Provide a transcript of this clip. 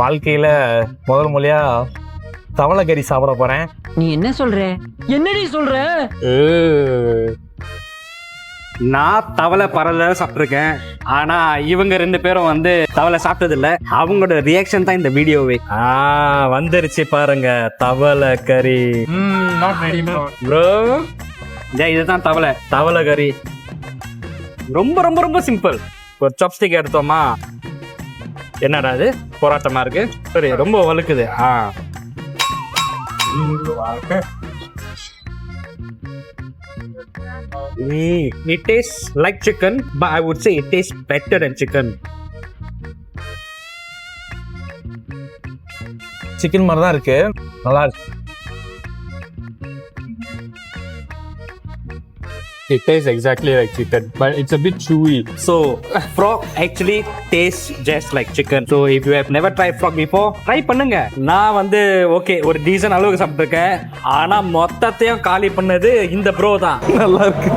வாழ்க்கையில முதல் முறையா தவளை கறி சாப்பிட போறேன். நீ என்ன சொல்ற? என்னடி சொல்ற? நான் தவளை பறவை சாப்பிட்ருக்கேன். ஆனா இவங்க 2 பேரும் வந்து தவளை சாப்பிட்டது இல்ல. அவங்களோட ரியாக்ஷன் தான் இந்த வீடியோவே. வந்துருச்சு பாருங்க தவளை கறி. ப்ரோ இதுதான் தவளை கறி ரொம்ப ரொம்ப ரொம்ப சிம்பிள். ஒரு சாப்ஸ்டிக் எடுத்தோமா, என்னடா அது போராட்டமா இருக்கு, சரி ரொம்ப வலுக்குது. It tastes like chicken, but I would say it tastes better than chicken. Chicken மாதிரி தான் இருக்கு, நல்லா இருக்கு. It tastes exactly like chicken, but it's a bit chewy. So, frog actually tastes just like chicken. So, if you have never tried frog before, try பண்ணுங்க. நான் வந்து okay ஒரு descent அளவுக்கு சாப்பிட்டுருக்கேன். ஆனா மொத்தத்தையும் காலி பண்ணது இந்த ப்ரோ தான். நல்லா இருக்கு.